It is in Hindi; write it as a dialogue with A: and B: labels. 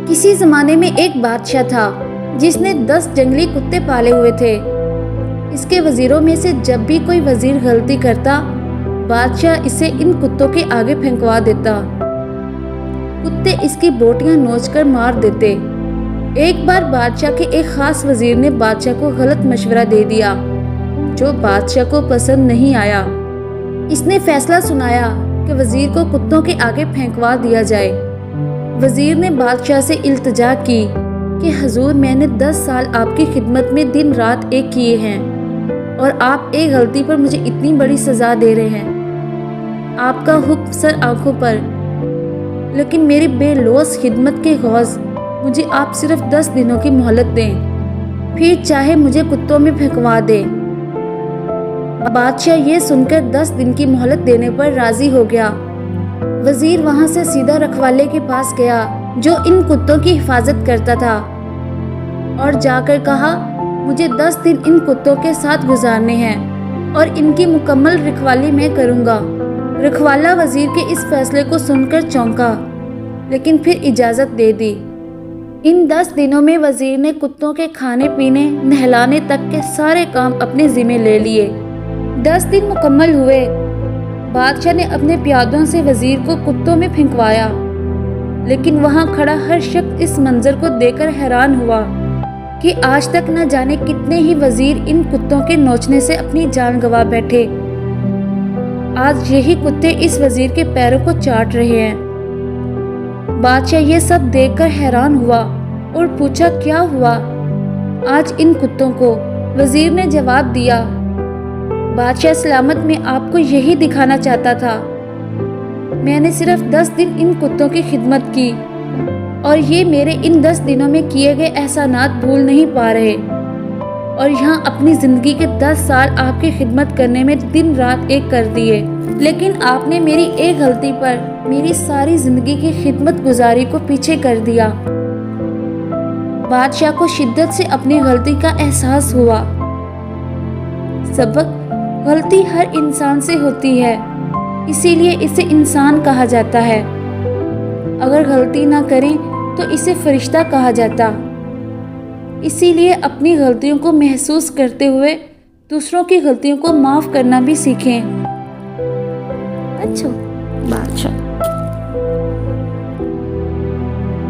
A: किसी जमाने में एक बादशाह था जिसने 10 जंगली कुत्ते पाले हुए थे। इसके वजीरों में से जब भी कोई वजीर गलती करता, बादशाह इसे इन कुत्तों के आगे फेंकवा देता। कुत्ते इसकी बोटियां नोचकर मार देते। एक बार बादशाह के एक खास वजीर ने बादशाह को गलत मशवरा दे दिया, जो बादशाह को पसंद नहीं आया। इसने फैसला सुनाया कि वजीर को कुत्तों के आगे फेंकवा दिया जाए। वजीर ने बादशाह से इल्तिजा की कि हुजूर, मैंने 10 साल आपकी खिदमत में दिन रात एक किए हैं और आप एक गलती पर मुझे इतनी बड़ी सज़ा दे रहे हैं। आपका हुक्म सर आंखों पर, लेकिन मेरी बेलौस खिदमत के गौज़ मुझे आप सिर्फ 10 दिनों की मोहलत दें, फिर चाहे मुझे कुत्तों में फेंकवा दें। बादशाह ये सुनकर 10 दिन की मोहलत देने पर राजी हो गया। वजीर वहां से सीधा रखवाले के पास गया जो इन कुत्तों की हिफाजत करता था और जाकर कहा, मुझे 10 दिन इन कुत्तों के साथ गुजारने हैं और इनकी मुकम्मल रखवाली मैं करूंगा। रखवाला वजीर के इस फैसले को सुनकर चौंका, लेकिन फिर इजाज़त दे दी। इन 10 दिनों में वजीर ने कुत्तों के खाने पीने, नहलाने तक के सारे काम अपने जिम्मे ले लिए। 10 दिन मुकम्मल हुए। बादशाह ने अपने प्यादों से वजीर को कुत्तों में फेंकवाया, लेकिन वहां खड़ा हर शख्स इस मंजर को देखकर हैरान हुआ कि आज तक न जाने कितने ही वजीर इन कुत्तों के नोचने से अपनी जान गंवा बैठे। आज यही कुत्ते इस वजीर के पैरों को चाट रहे हैं। बादशाह ये सब देखकर हैरान हुआ और पूछा, क्या हुआ आज इन कुत्तों को? वजीर ने जवाब दिया, बादशाह सलामत, मैं आपको यही दिखाना चाहता था। मैंने सिर्फ 10 दिन इन कुत्तों की खिदमत की और ये मेरे इन 10 दिनों में किए गए एहसानात भूल नहीं पा रहे, और यहाँ अपनी ज़िंदगी के 10 साल आपकी खिदमत करने में दिन रात एक कर दिए, लेकिन आपने मेरी एक गलती पर मेरी सारी ज़िंदगी की खिदमत गुजारी को पीछे कर दिया। बादशाह को शिद्दत से अपनी गलती का एहसास हुआ। सबक, गलती हर इंसान से होती है, इसीलिए इसे इंसान कहा जाता है। अगर गलती ना करें तो इसे फरिश्ता कहा जाता। इसीलिए अपनी गलतियों को महसूस करते हुए दूसरों की गलतियों को माफ़ करना भी सीखें। अच्छा बादशाह।